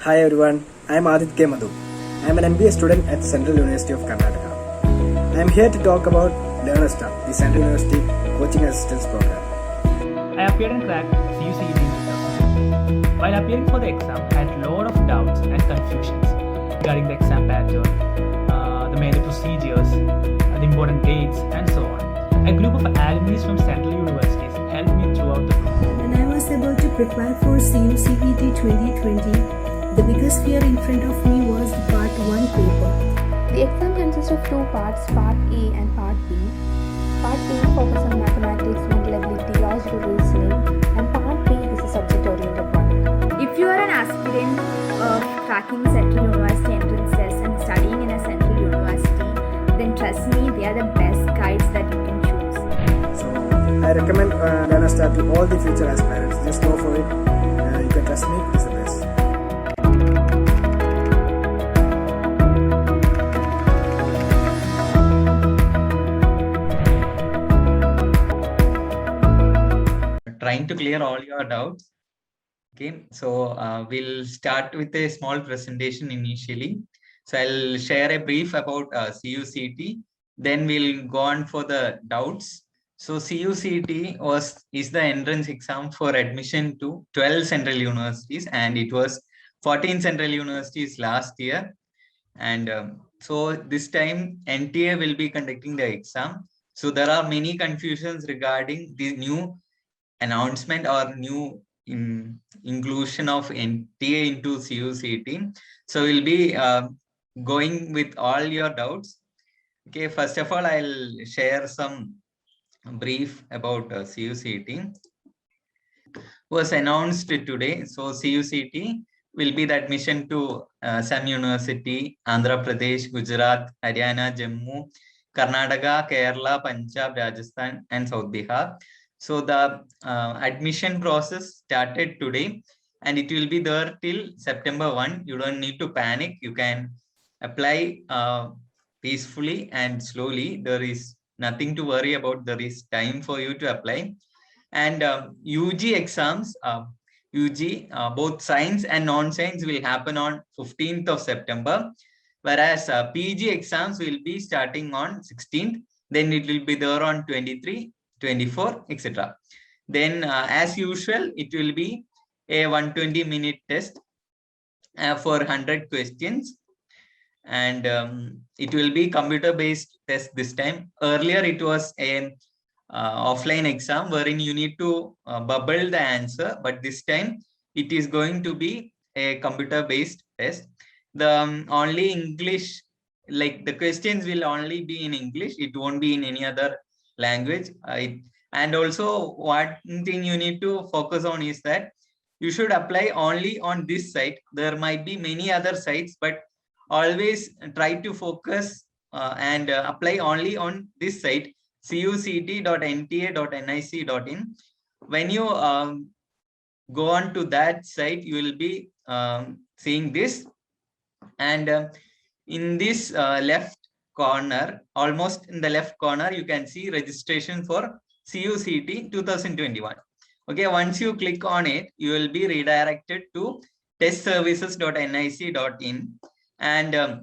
Hi everyone, I am Adit K. Madhu. I am an MBA student at Central University of Karnataka. I am here to talk about LearnerStar, the Central University Coaching Assistance Program. I appeared and cracked CUCET in 2009. While appearing for the exam, I had a lot of doubts and confusions regarding the exam pattern, the major procedures, the important dates, and so on. A group of alumni from Central Universities helped me throughout the process. When I was about to prepare for CUCET 2020, the biggest fear in front of me was the Part 1 paper. The exam consists of two parts, Part A and Part B. Part A focuses on mathematics, mental ability, logical reasoning, and Part B is a subject-oriented one. If you are an aspirant of cracking Central University entrance test and studying in a Central University, then trust me, they are the best guides that you can choose. So I recommend LearnerStar to all the future aspirants. Just go for it. You can trust me, it's the best. Trying to clear all your doubts. Okay, so we'll start with a small presentation initially. So I'll share a brief about CUCET. Then we'll go on for the doubts. So CUCET is the entrance exam for admission to 12 central universities, and it was 14 central universities last year. And so this time NTA will be conducting the exam. So there are many confusions regarding the new announcement or new inclusion of NTA into CUCET. So we'll be going with all your doubts. Okay, first of all, I'll share some brief about CUCET. Was announced today. So CUCET will be the admission to some university, Andhra Pradesh, Gujarat, Haryana, Jammu, Karnataka, Kerala, Punjab, Rajasthan, and South Bihar. So the admission process started today, and it will be there till September 1. You don't need to panic. You can apply peacefully and slowly. There is nothing to worry about. There is time for you to apply. And UG exams, both science and non-science will happen on 15th of September, whereas PG exams will be starting on 16th. Then it will be there on 23, 24, etc. Then as usual, it will be a 120-minute test for 100 questions, and it will be computer-based test this time. Earlier it was an offline exam wherein you need to bubble the answer, but this time it is going to be a computer-based test. The only English, like the questions will only be in English. It won't be in any other language. And also one thing you need to focus on is that you should apply only on this site. There might be many other sites, but always try to focus and apply only on this site, cucet.nta.nic.in. When you go on to that site, you will be seeing this, and in this left corner, almost in the left corner, you can see registration for CUCET 2021. Okay, once you click on it, you will be redirected to testservices.nic.in, and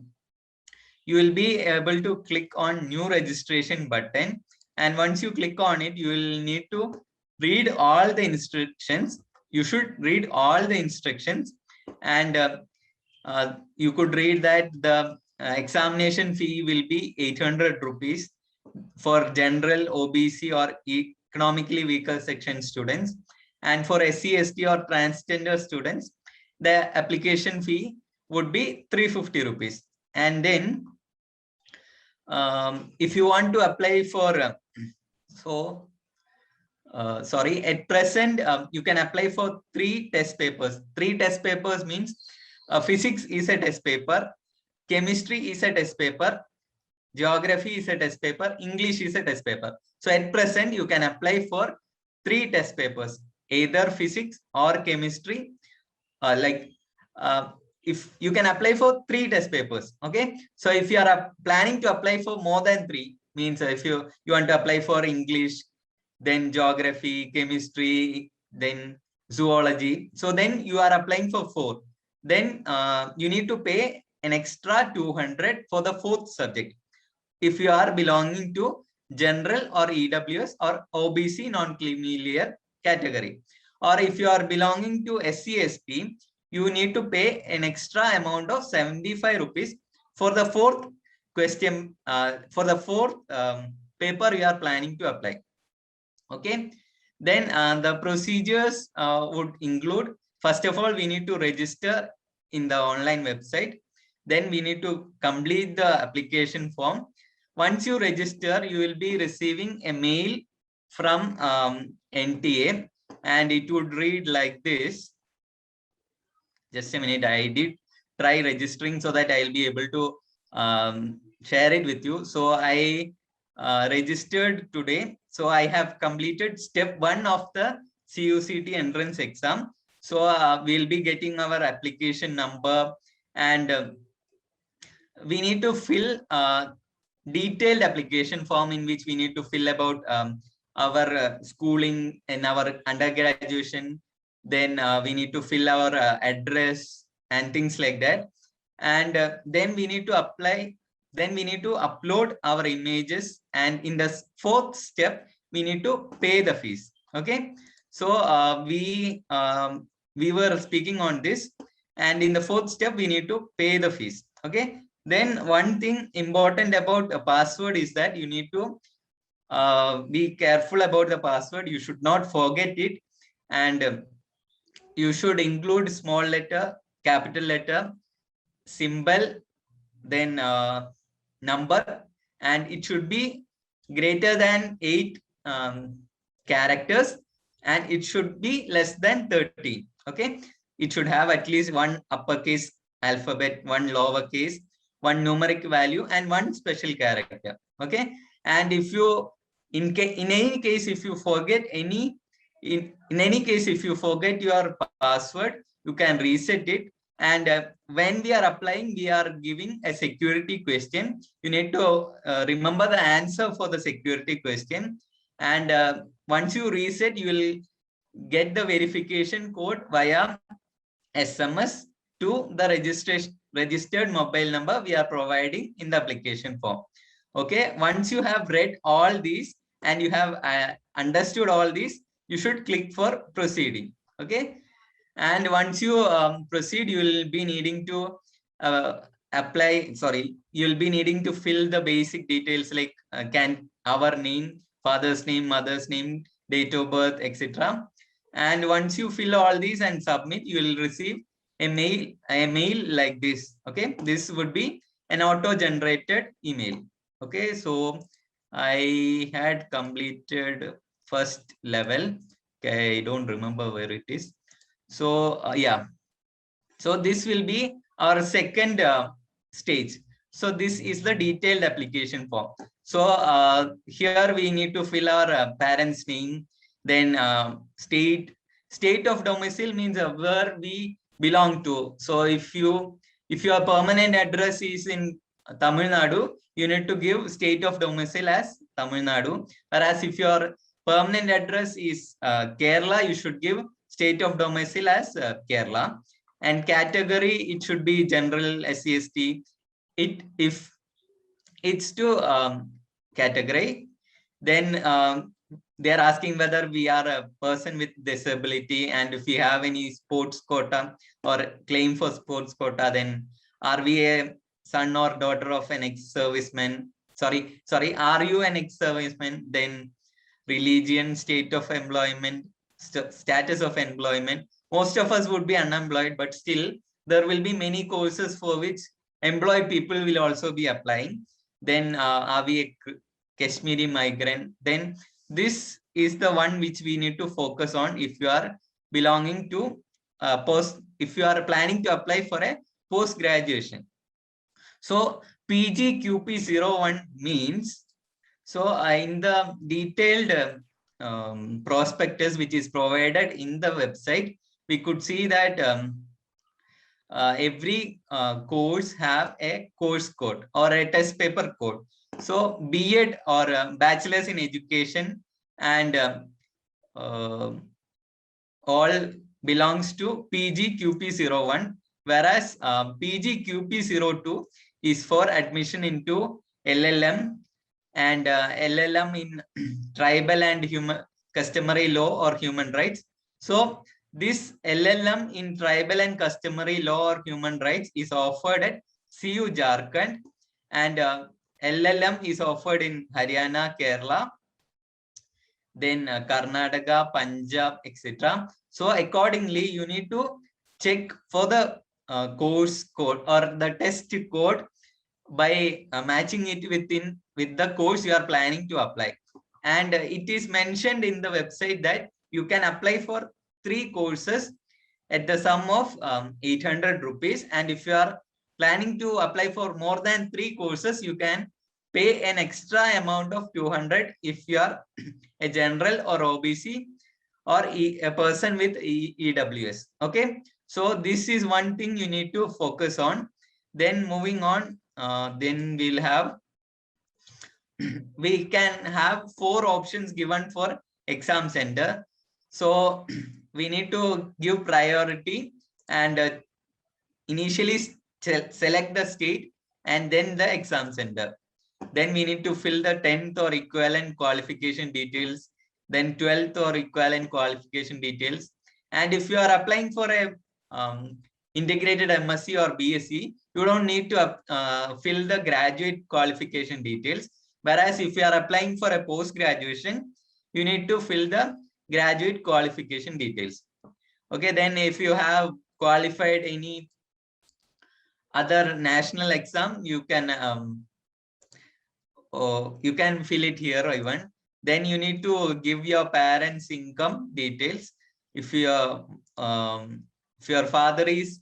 you will be able to click on new registration button. And once you click on it, you will need to read all the instructions. You should read all the instructions, and you could read that the examination fee will be 800 rupees for general, OBC, or economically weaker section students. And for SC, ST, or transgender students, the application fee would be 350 rupees. And then if you want to apply for, at present, you can apply for 3 test papers. 3 test papers means physics is a test paper, chemistry is a test paper, geography is a test paper, English is a test paper. So at present, you can apply for 3 test papers, either physics or chemistry. If you can apply for 3 test papers, okay? So if you are planning to apply for more than 3, means if you want to apply for English, then geography, chemistry, then zoology, so then you are applying for 4. then you need to pay an extra 200 for the fourth subject if you are belonging to general or EWS or OBC non-creamy layer category. Or if you are belonging to SC/ST, you need to pay an extra amount of 75 rupees for the fourth question, for the fourth paper you are planning to apply. Okay, then the procedures would include, first of all, we need to register in the online website. Then we need to complete the application form. Once you register, you will be receiving a mail from NTA, and it would read like this. Just a minute, I did try registering so that I'll be able to share it with you. So I registered today. So I have completed step 1 of the CUCT entrance exam. So we'll be getting our application number, and we need to fill detailed application form in which we need to fill about our schooling and our undergraduation. Then we need to fill our address and things like that. And then we need to apply. Then we need to upload our images. And in the fourth step, we need to pay the fees. Okay. So we were speaking on this. And in the fourth step, we need to pay the fees. Okay. Then one thing important about a password is that you need to be careful about the password. You should not forget it. And you should include small letter, capital letter, symbol, then number, and it should be greater than 8 characters, and it should be less than 30. Okay, it should have at least one uppercase alphabet, one lowercase, one numeric value, and one special character. Okay, and if you in any case if you forget any in any case if you forget your password, you can reset it. And when we are applying, we are giving a security question. You need to remember the answer for the security question. And once you reset, you will get the verification code via SMS to the registered mobile number we are providing in the application form. Okay, once you have read all these and you have understood all these, you should click for proceeding. Okay. And once you proceed, you will be needing to you'll be needing to fill the basic details like our name, father's name, mother's name, date of birth, etc. And once you fill all these and submit, you will receive a mail like this. Okay, this would be an auto-generated email. Okay, so I had completed first level. Okay, I don't remember where it is. So yeah, so this will be our second stage. So this is the detailed application form. So here we need to fill our parents' name, then state of domicile means where we belong to. So if your permanent address is in Tamil Nadu, you need to give state of domicile as Tamil Nadu. Whereas if your permanent address is Kerala, you should give state of domicile as Kerala. And category, it should be general, SC/ST. If it's to category, then they are asking whether we are a person with disability, and if we have any sports quota or claim for sports quota, then are we a son or daughter of an ex-serviceman? Sorry, are you an ex-serviceman? Then religion, state of employment, status of employment. Most of us would be unemployed, but still there will be many courses for which employed people will also be applying. Then are we a Kashmiri migrant? Then this is the one which we need to focus on if you are belonging to if you are planning to apply for a post graduation. So PGQP01 means, so in the detailed prospectus which is provided in the website, we could see that every course have a course code or a test paper code. So B.Ed or Bachelor's in Education and all belongs to PGQP01. whereas PGQP02 is for admission into LLM and LLM in tribal and human customary law or human rights. So this LLM in tribal and customary law or human rights is offered at CU Jharkhand, and LLM is offered in Haryana, Kerala, then Karnataka, Punjab, etc. So accordingly, you need to check for the course code or the test code by matching it with the course you are planning to apply. And it is mentioned in the website that you can apply for 3 courses at the sum of 800 rupees. And if you are planning to apply for more than 3 courses, you can pay an extra amount of 200 if you are a general or OBC or a person with EWS. Okay, so this is one thing you need to focus on. Then moving on, then we'll have we can have 4 options given for exam center. So we need to give priority and initially select the state and then the exam center. Then we need to fill the 10th or equivalent qualification details, then 12th or equivalent qualification details. And if you are applying for a integrated MSc or BSc, you don't need to fill the graduate qualification details. Whereas if you are applying for a post-graduation, you need to fill the graduate qualification details. Okay, then if you have qualified any other national exam, you can fill it here even. Then you need to give your parents' income details. If your father is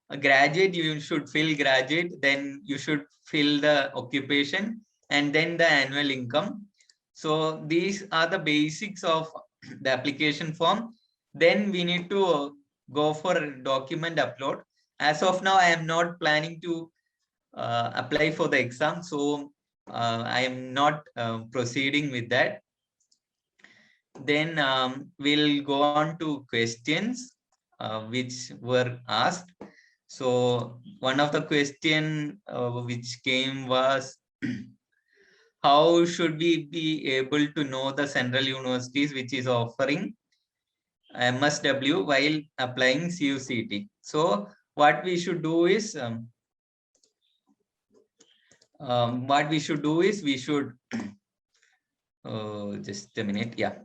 a graduate, you should fill graduate. Then you should fill the occupation and then the annual income. So these are the basics of the application form. Then we need to go for document upload. As of now, I am not planning to apply for the exam, so I am not proceeding with that. Then we'll go on to questions which were asked. So one of the question which came was, how should we be able to know the central universities which is offering MSW while applying CUCT? So what we should do is we should just a minute, yeah,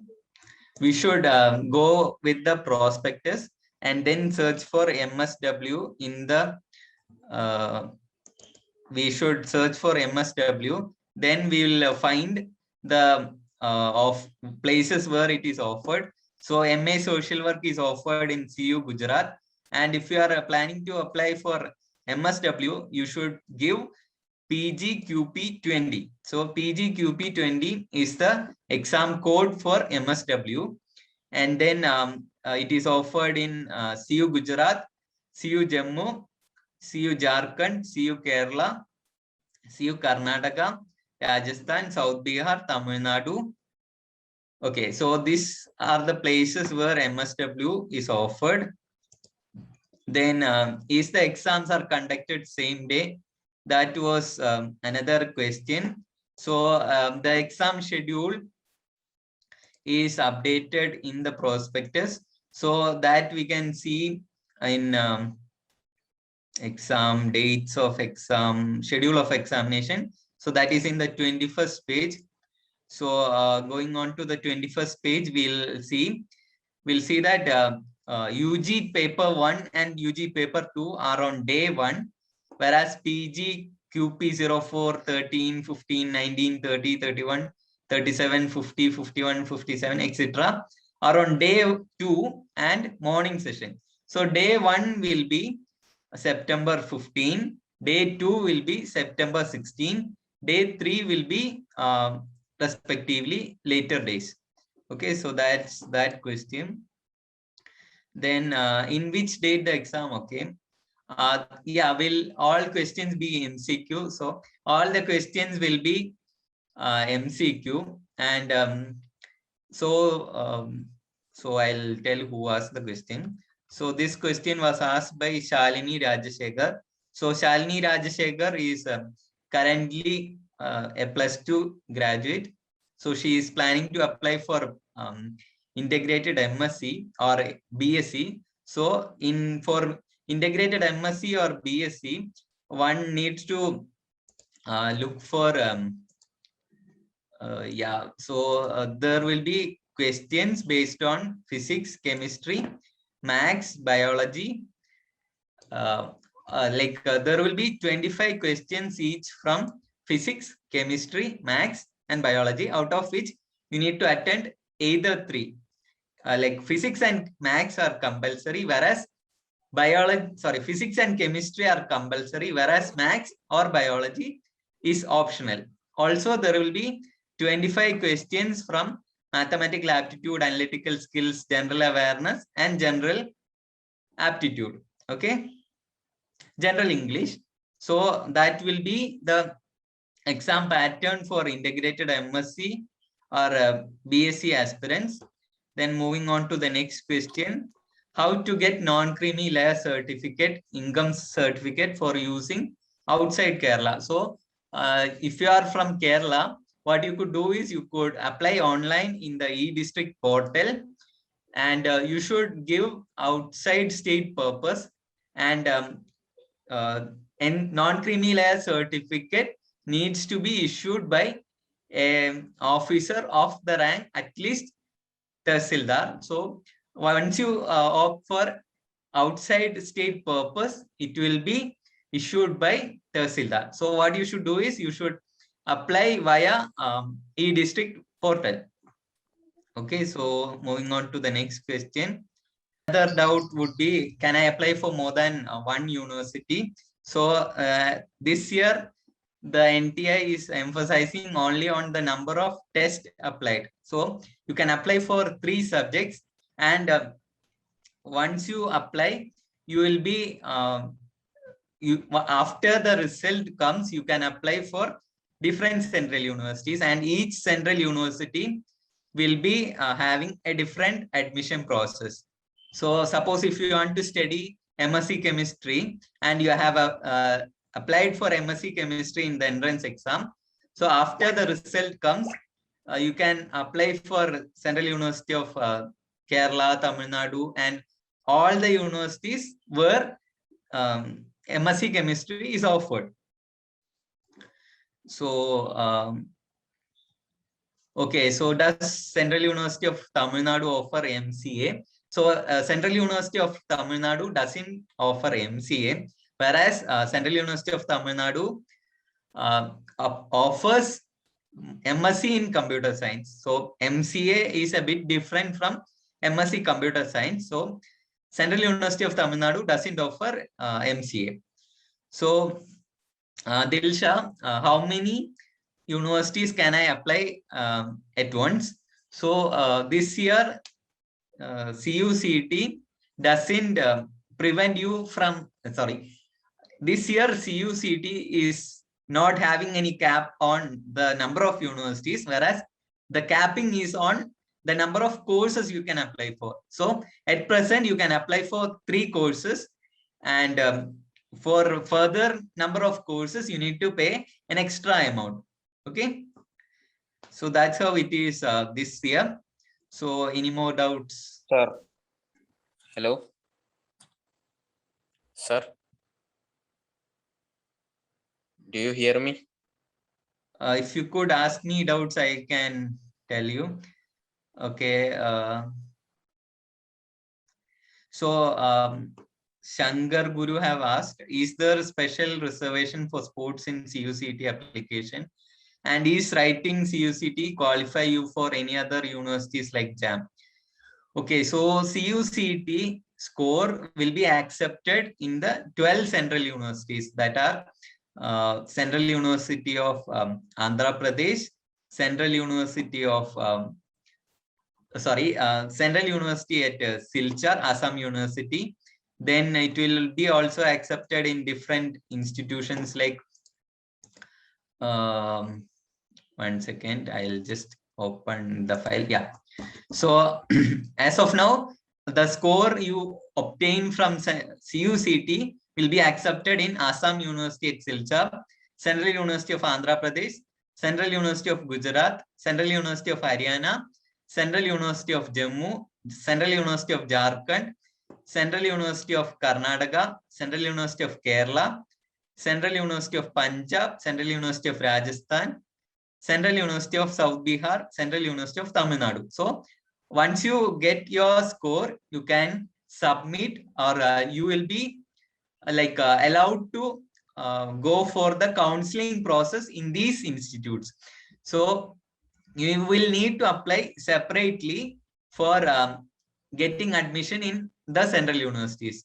we should go with the prospectus and then search for MSW in the we should search for MSW. Then we will find the of places where it is offered. So MA Social Work is offered in CU Gujarat, and if you are planning to apply for MSW, you should give PGQP20. So PGQP20 is the exam code for MSW, and then it is offered in CU Gujarat, CU Jammu, CU Jharkhand, CU Kerala, CU Karnataka, Rajasthan, South Bihar, Tamil Nadu. Okay, so these are the places where MSW is offered. Then is the exams are conducted same day? That was another question. So the exam schedule is updated in the prospectus, so that we can see in exam dates of exam, schedule of examination. So that is in the 21st page. So going on to the 21st page, we'll see that UG paper 1 and UG paper 2 are on day 1, whereas PG QP 04, 13, 15, 19, 30, 31, 37, 50, 51, 57, etc. are on day 2 and morning session. So day 1 will be September 15, day 2 will be September 16, day 3 will be respectively later days. Okay, so that's that question. Then in which date the exam? Okay, yeah, will all questions be MCQ? So all the questions will be MCQ, and so I'll tell who asked the question. So this question was asked by Shalini Rajashekhar. So Shalini Rajashekhar is currently a +2 graduate. So she is planning to apply for integrated MSc or BSc. So for integrated MSc or BSc, one needs to look for there will be questions based on physics, chemistry, maths, biology. There will be 25 questions each from physics, chemistry, maths, and biology, out of which you need to attend either 3. Like physics and maths are compulsory, whereas physics and chemistry are compulsory, whereas maths or biology is optional. Also, there will be 25 questions from mathematical aptitude, analytical skills, general awareness, and general aptitude. Okay, general English. So that will be the exam pattern for integrated MSc or BSc aspirants. Then moving on to the next question: how to get non-creamy layer certificate, income certificate for using outside Kerala. So if you are from Kerala, what you could do is you could apply online in the e-district portal, and you should give outside state purpose, and non-creamy layer certificate needs to be issued by an officer of the rank at least Tahsildar. So once you opt for outside state purpose, it will be issued by Tahsildar. So what you should do is you should apply via e-district portal. Okay, so moving on to the next question. Another doubt would be, can I apply for more than one university? So this year, the NTI is emphasizing only on the number of tests applied. So you can apply for 3 subjects, and once you apply, you will be after the result comes, you can apply for different central universities, and each central university will be having a different admission process. So suppose if you want to study MSc chemistry and you have applied for MSc chemistry in the entrance exam, so after the result comes, you can apply for Central University of Kerala, Tamil Nadu, and all the universities where MSc chemistry is offered. So okay, so does Central University of Tamil Nadu offer MCA? So Central University of Tamil Nadu doesn't offer MCA, whereas Central University of Tamil Nadu offers MSc in computer science. So MCA is a bit different from MSc computer science. So Central University of Tamil Nadu doesn't offer MCA. So Dilsha, how many universities can I apply at once? So this year CUCT doesn't prevent you from, this year CUCT is not having any cap on the number of universities, whereas the capping is on the number of courses you can apply for. So at present you can apply for 3 courses, and for further number of courses you need to pay an extra amount. Okay, so that's how it is this year. So any more doubts? Sir. Hello. Sir. Do you hear me? If you could ask me doubts, I can tell you. Okay. So Shankar Guru have asked, is there a special reservation for sports in CUCT application? And is writing CUCT qualify you for any other universities like JAM? Okay, so CUCT score will be accepted in the 12 central universities, that are Central University of Andhra Pradesh, Central University of Central University at Silchar, Assam University. Then it will be also accepted in different institutions like one second, I'll just open the file. Yeah, so as of now the score you obtain from CUCT will be accepted in Assam University at Silchar, Central University of Andhra Pradesh, Central University of Gujarat, Central University of Haryana, Central University of Jammu, Central University of Jharkhand, Central University of Karnataka, Central University of Kerala, Central University of Punjab, Central University of Rajasthan, Central University of South Bihar, Central University of Tamil Nadu. So once you get your score, you can submit, or you will be allowed to go for the counseling process in these institutes. So you will need to apply separately for getting admission in the central universities.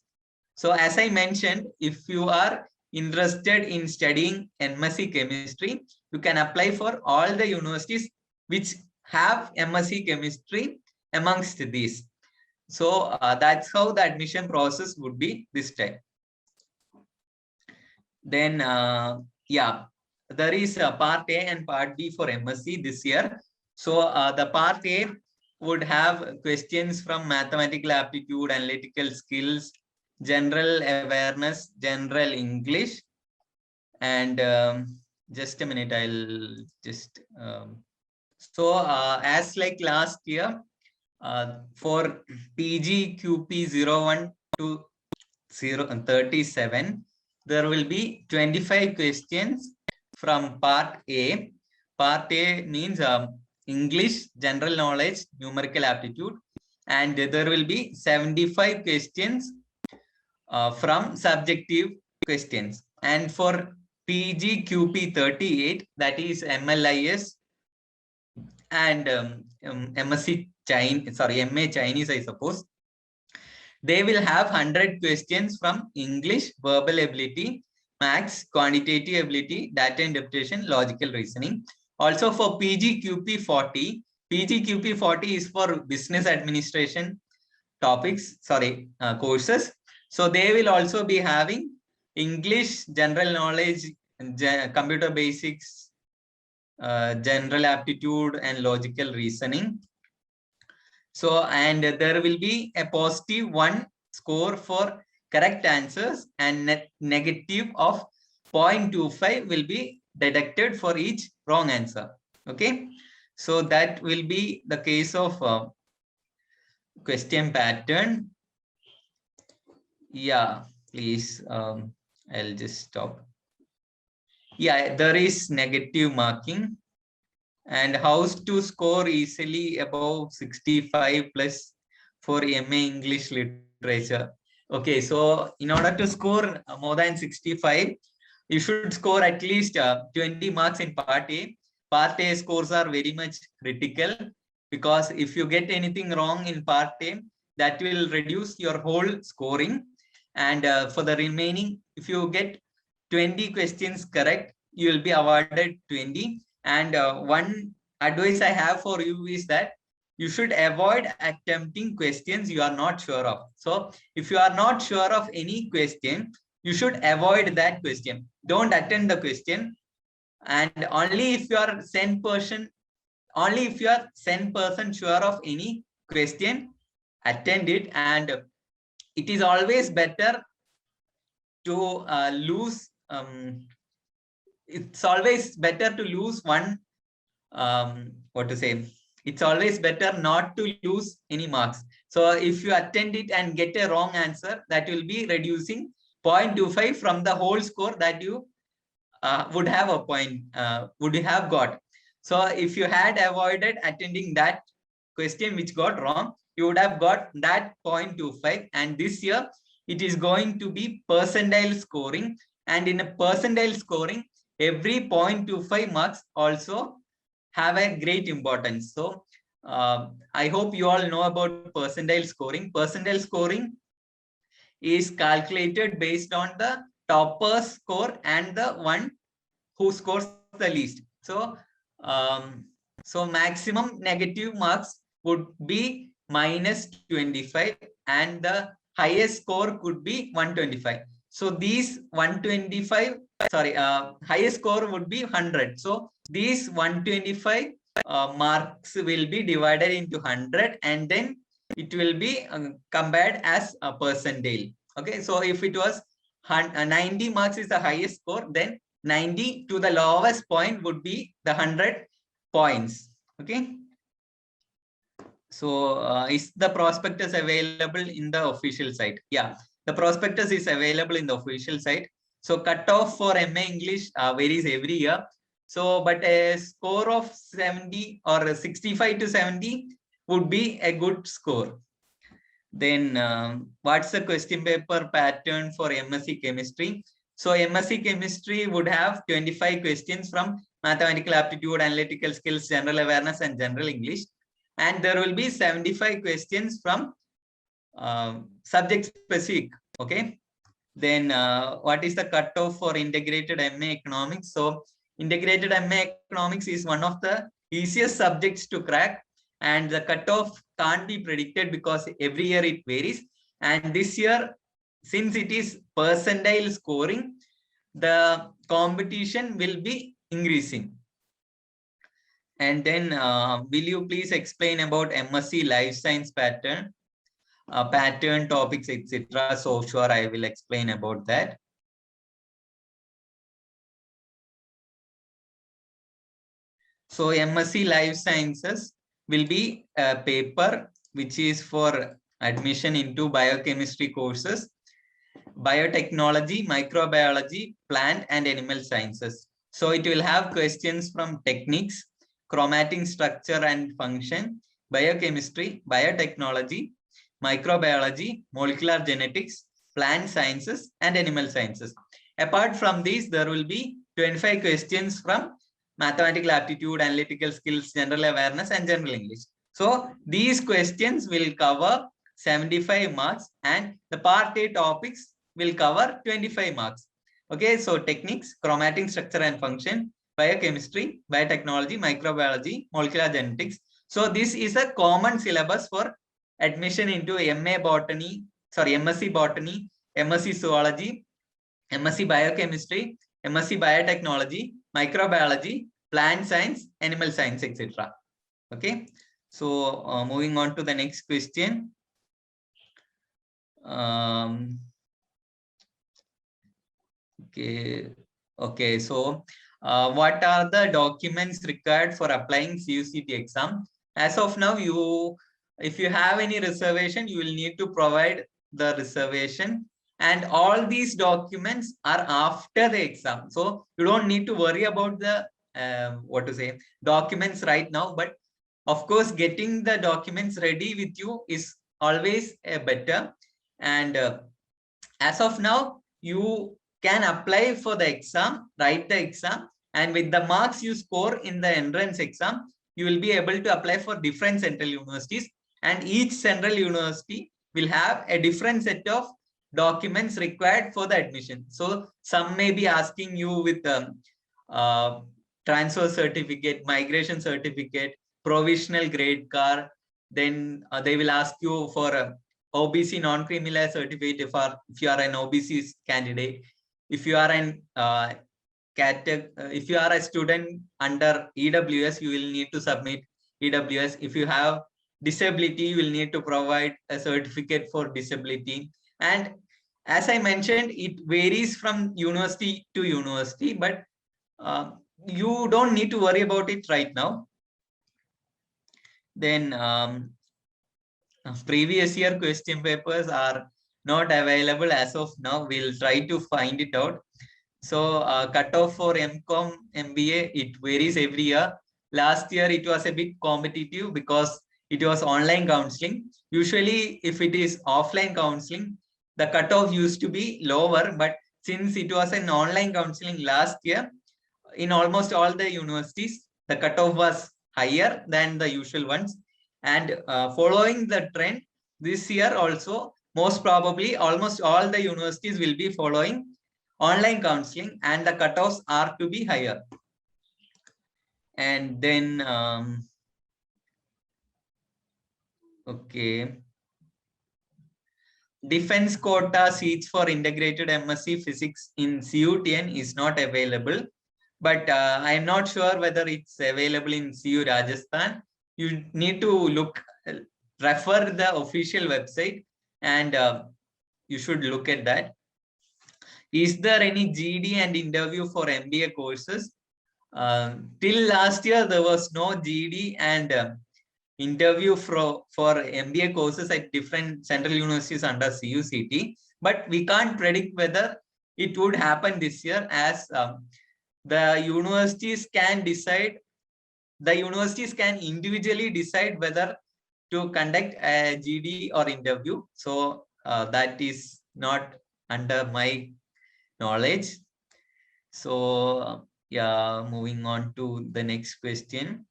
So as I mentioned, if you are interested in studying MSc chemistry, you can apply for all the universities which have MSc chemistry amongst these. So that's how the admission process would be this time. Then yeah, there is part A and part B for MSc this year. So the part A would have questions from mathematical aptitude, analytical skills, general awareness, general English, and just a minute, I'll just so as like last year, for PGQP 01 to 37, there will be 25 questions from part A. Part A means English, general knowledge, numerical aptitude, and there will be 75 questions from subjective questions. And for PGQP 38, that is MLIS and MSc Chinese, sorry, MA Chinese, I suppose, they will have 100 questions from English, verbal ability, maths, quantitative ability, data interpretation, logical reasoning. Also for PGQP 40, PGQP 40 is for business administration topics, sorry, courses. So they will also be having English, general knowledge, computer basics, general aptitude, and logical reasoning. So, and there will be a positive 1 score for correct answers, and negative of 0.25 will be deducted for each wrong answer. Okay, so that will be the case of question pattern. Yeah, please, I'll just stop. Yeah, there is negative marking. And how to score easily above 65 plus for MA English literature. Okay, so in order to score more than 65, you should score at least 20 marks in part A. Part A scores are very much critical, because if you get anything wrong in part A, that will reduce your whole scoring. And for the remaining, if you get 20 questions correct, you will be awarded 20. And one advice I have for you is that you should avoid attempting questions you are not sure of. So if you are not sure of any question, you should avoid that question. Don't attempt the question. And only if you are sent person sure of any question, attend it. And it is always better to lose. It's always better to lose one. It's always better not to lose any marks. So if you attend it and get a wrong answer, that will be reducing 0.25 from the whole score that you would have got. So if you had avoided attending that question which got wrong, you would have got that 0.25. And this year it is going to be percentile scoring. And in a percentile scoring, every 0.25 marks also have a great importance. So I hope you all know about percentile scoring. Percentile scoring is calculated based on the topper's score and the one who scores the least. So so maximum negative marks would be -25, and the highest score could be 125. So these 125, highest score would be 100. So these 125 marks will be divided into 100, and then it will be compared as a percentile. Okay, so if it was 90 marks is the highest score, then 90 to the lowest point would be the 100 points. Okay. So is the prospectus available in the official site? Yeah, the prospectus is available in the official site. So cutoff for MA English varies every year. So, but a score of 70 or 65 to 70 would be a good score. Then what's the question paper pattern for MSc Chemistry? So MSc Chemistry would have 25 questions from mathematical aptitude, analytical skills, general awareness, and general English. And there will be 75 questions from subject specific. Okay. Then what is the cutoff for integrated MA Economics? So integrated MA Economics is one of the easiest subjects to crack, and the cutoff can't be predicted because every year it varies. And this year, since it is percentile scoring, the competition will be increasing. And then will you please explain about MSc Life Science pattern, pattern topics, etc. So sure, I will explain about that. So MSc Life Sciences will be a paper which is for admission into biochemistry courses, biotechnology, microbiology, plant and animal sciences. So it will have questions from techniques, chromatin structure and function, biochemistry, biotechnology, microbiology, molecular genetics, plant sciences, and animal sciences. Apart from these, there will be 25 questions from mathematical aptitude, analytical skills, general awareness, and general English. So these questions will cover 75 marks, and the part A topics will cover 25 marks. Okay, so techniques, chromatin structure and function, biochemistry, biotechnology, microbiology, molecular genetics. So this is a common syllabus for admission into MSc Botany, MSc Zoology, MSc Biochemistry, MSc Biotechnology, Microbiology, Plant Science, Animal Science, etc. Okay, so moving on to the next question. Okay, so what are the documents required for applying CUCT exam? As of now, if you have any reservation, you will need to provide the reservation, and all these documents are after the exam. So you don't need to worry about the documents right now, but of course, getting the documents ready with you is always better. And as of now, you can apply for the exam, write the exam, and with the marks you score in the entrance exam, you will be able to apply for different central universities, and each central university will have a different set of documents required for the admission. So some may be asking you with transfer certificate, migration certificate, provisional grade card. Then they will ask you for a OBC non-creamy layer certificate if you are an OBC candidate. If you are if you are a student under EWS, you will need to submit EWS. If you have disability, you will need to provide a certificate for disability. And as I mentioned, it varies from university to university, but you don't need to worry about it right now. Then previous year question papers are not available as of now. We'll try to find it out. So cutoff for MCOM, MBA, it varies every year. Last year, it was a bit competitive because it was online counseling. Usually, if it is offline counseling, the cutoff used to be lower. But since it was an online counseling last year, in almost all the universities, the cutoff was higher than the usual ones. And following the trend, this year also, most probably, almost all the universities will be following online counseling, and the cutoffs are to be higher. And then, okay. Defense quota seats for integrated MSc Physics in CUTN is not available, but I am not sure whether it's available in CU Rajasthan. You need to refer the official website and you should look at that. Is there any GD and interview for MBA courses? Till last year, there was no GD and interview for MBA courses at different central universities under CUCT, but we can't predict whether it would happen this year, as the universities can decide, the universities can individually decide whether to conduct a GD or interview. So that is not under my knowledge. So yeah, moving on to the next question.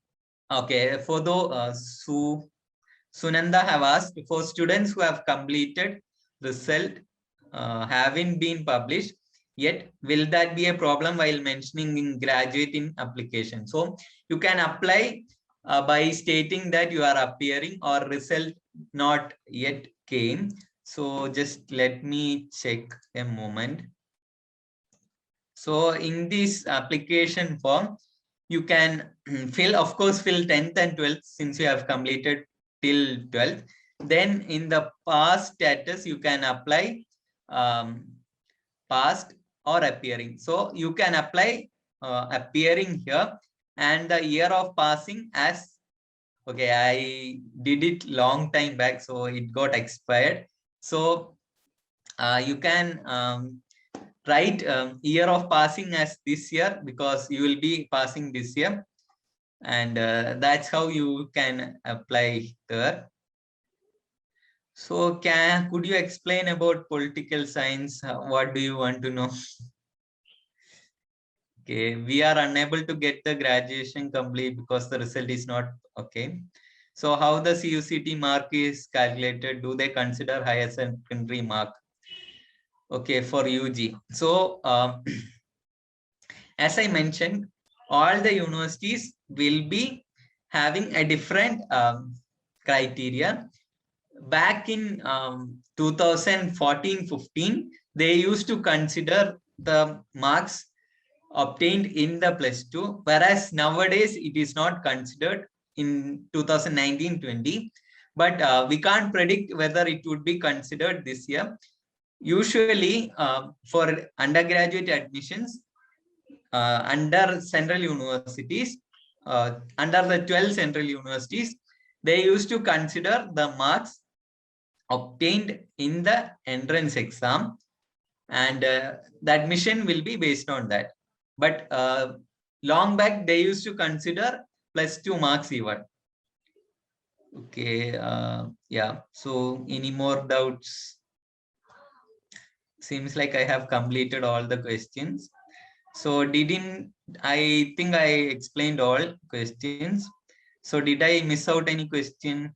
Okay, for the Sunanda have asked, for students who have completed result haven't been published yet, will that be a problem while mentioning in graduating application? So you can apply by stating that you are appearing or result not yet came. So just let me check a moment. So in this application form, you can fill, of course, fill 10th and 12th since you have completed till 12th. Then in the past status, you can apply past or appearing. So you can apply appearing here, and the year of passing as, okay, I did it long time back, so it got expired. So you can write year of passing as this year because you will be passing this year, and that's how you can apply there. So could you explain about political science? What do you want to know? Okay, we are unable to get the graduation complete because the result is not okay. So how the CUCT mark is calculated? Do they consider higher secondary mark? Okay, for UG. So as I mentioned, all the universities will be having a different criteria. Back in 2014-15, they used to consider the marks obtained in the +2, whereas nowadays it is not considered in 2019-20. But we can't predict whether it would be considered this year. Usually for undergraduate admissions under central universities, under the 12 central universities, they used to consider the marks obtained in the entrance exam, and the admission will be based on that. But long back, they used to consider +2 marks even. Okay, yeah. So any more doubts? Seems like I have completed all the questions. So I think I explained all questions. So did I miss out any question?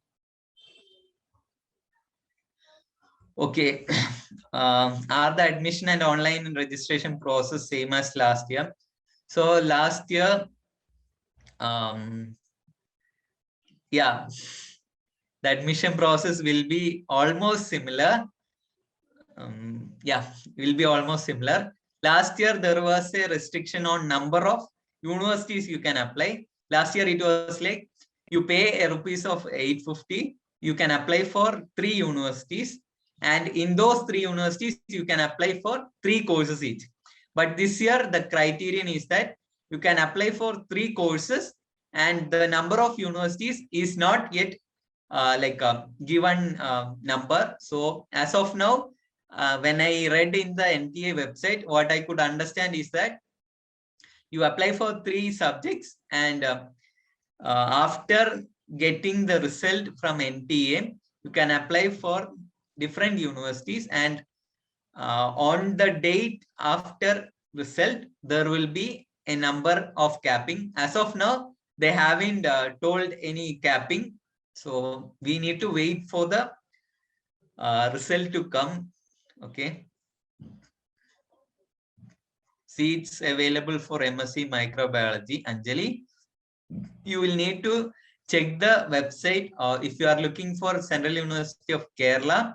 Okay. Are the admission and online registration process same as last year? So last year, yeah, the admission process will be almost similar. Yeah, will be almost similar. Last year, there was a restriction on number of universities you can apply. Last year, it was like you pay a rupees of 850. You can apply for 3 universities. And in those 3 universities, you can apply for 3 courses each. But this year, the criterion is that you can apply for 3 courses, and the number of universities is not yet like a given number. So as of now, when I read in the NTA website, what I could understand is that you apply for 3 subjects, and after getting the result from NTA, you can apply for different universities, and on the date after result, there will be a number of capping. As of now, they haven't told any capping. So we need to wait for the result to come. Okay. Seats available for MSc Microbiology. Anjali, you will need to check the website. If you are looking for Central University of Kerala,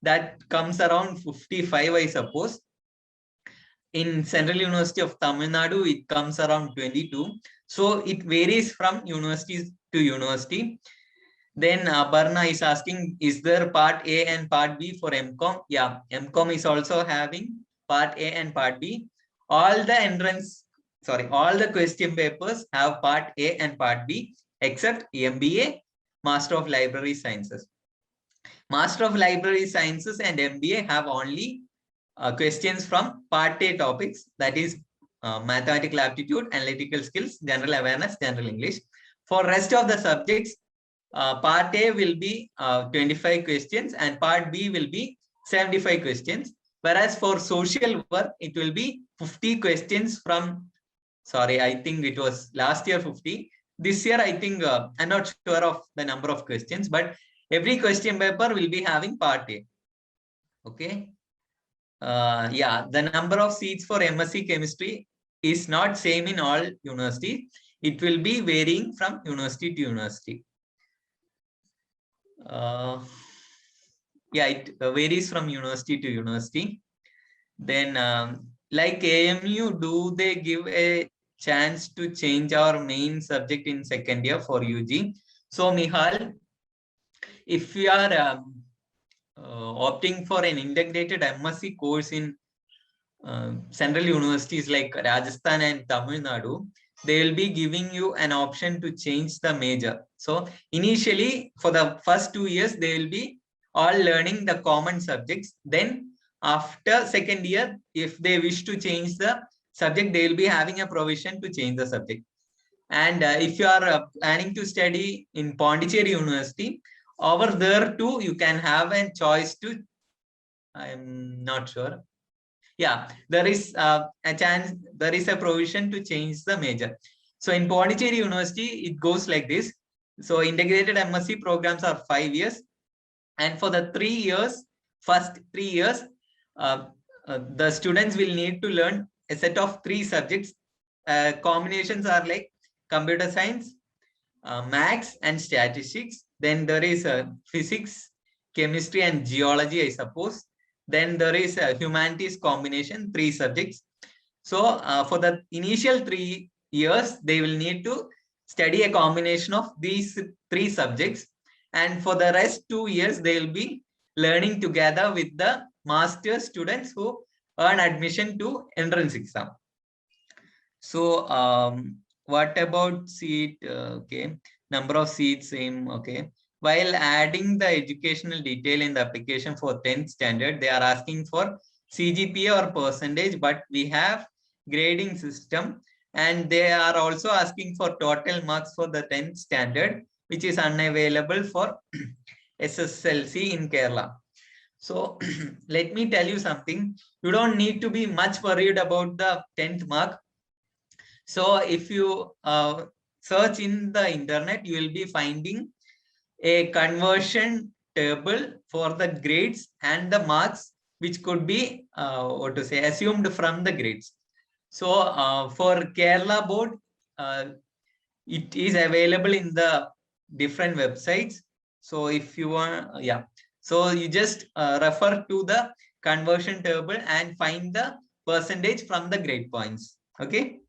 that comes around 55, I suppose. In Central University of Tamil Nadu, it comes around 22. So it varies from university to university. Then Barna is asking, is there part A and part B for MCOM? Yeah, MCOM is also having part A and part B. All the question papers have part A and part B, except MBA, Master of Library Sciences. Master of Library Sciences and MBA have only questions from part A topics, that is mathematical aptitude, analytical skills, general awareness, general English. For rest of the subjects, part A will be 25 questions and part B will be 75 questions. Whereas for social work, it will be 50 questions from, sorry, I think it was last year 50. This year, I think, I'm not sure of the number of questions, but every question paper will be having part A. Okay. Yeah, the number of seats for MSc Chemistry is not same in all universities. It will be varying from university to university. Yeah, it varies from university to university. Then like AMU, do they give a chance to change our main subject in second year for UG? So Mihal, if you are opting for an integrated MSc course in central universities like Rajasthan and Tamil Nadu, they will be giving you an option to change the major. So initially, for the first 2 years, they will be all learning the common subjects. Then after second year, if they wish to change the subject, they will be having a provision to change the subject. And if you are planning to study in Pondicherry University, over there too, you can have a choice to, I'm not sure. Yeah, there is a chance, there is a provision to change the major. So in Pondicherry University, it goes like this. So integrated MSc programs are 5 years. And for the 3 years, first 3 years, the students will need to learn a set of 3 subjects. Combinations are like computer science, maths and statistics. Then there is physics, chemistry and geology, I suppose. Then there is a humanities combination, 3 subjects. So for the initial 3 years, they will need to study a combination of these 3 subjects. And for the rest 2 years, they will be learning together with the master students who earn admission to entrance exam. So what about seat? Okay, number of seats same. Okay. While adding the educational detail in the application for 10th standard, they are asking for CGPA or percentage, but we have grading system and they are also asking for total marks for the 10th standard, which is unavailable for SSLC in Kerala. So let me tell you something. You don't need to be much worried about the 10th mark. So if you search in the internet, you will be finding a conversion table for the grades and the marks, which could be assumed from the grades. So for Kerala board, it is available in the different websites. So if you want, yeah, so you just refer to the conversion table and find the percentage from the grade points. Okay.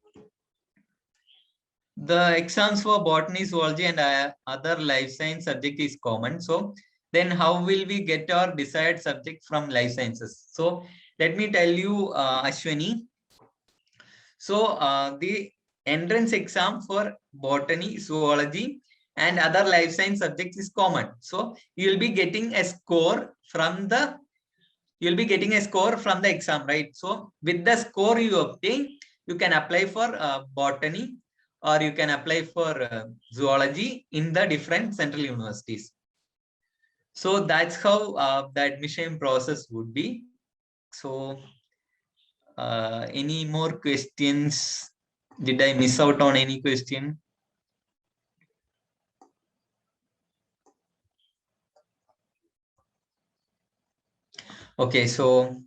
The exams for botany, zoology and other life science subject is common. So then how will we get our desired subject from life sciences? So let me tell you, Ashwini. So the entrance exam for botany, zoology and other life science subjects is common. So you'll be getting a score from the exam, right? So with the score you obtain, you can apply for botany or you can apply for zoology in the different central universities. So that's how the admission process would be. So any more questions? Did I miss out on any question? Okay, so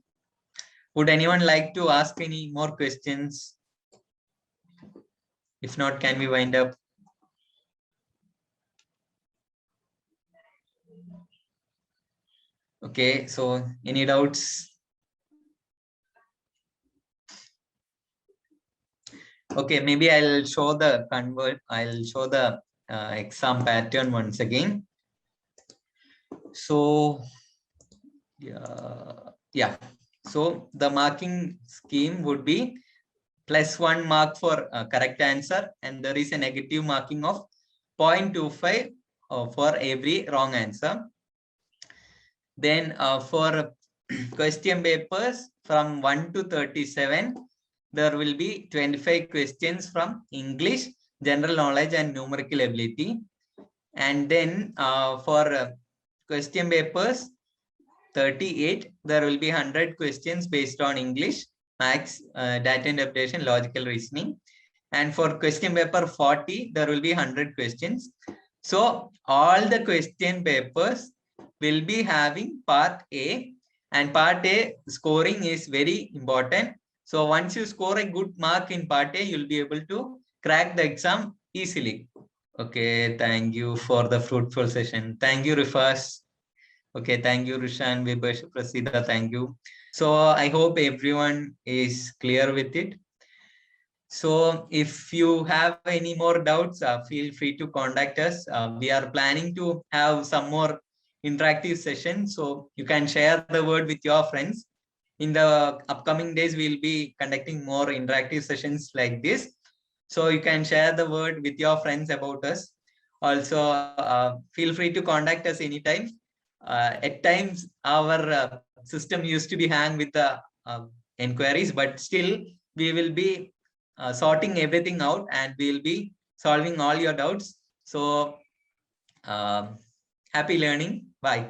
would anyone like to ask any more questions? If not, can we wind up? Okay, so any doubts? Okay, maybe I'll show the exam pattern once again. So yeah, so the marking scheme would be +1 mark for correct answer, and there is a negative marking of 0.25 for every wrong answer. Then for question papers from 1 to 37, there will be 25 questions from English, general knowledge and numerical ability. And then for question papers 38, there will be 100 questions based on English, maths, data interpretation, logical reasoning. And for question paper 40, there will be 100 questions. So all the question papers will be having part A, and part A scoring is very important. So once you score a good mark in part A, you'll be able to crack the exam easily. Okay, thank you for the fruitful session. Thank you, Rifas. Okay, thank you, Rishan, Vibhash, Prasida, thank you. So I hope everyone is clear with it. So if you have any more doubts, feel free to contact us. We are planning to have some more interactive sessions, so you can share the word with your friends. In the upcoming days, we'll be conducting more interactive sessions like this. So you can share the word with your friends about us. Also, feel free to contact us anytime. At times, our system used to be hang with the inquiries, but still we will be sorting everything out, and we'll be solving all your doubts. So happy learning. Bye.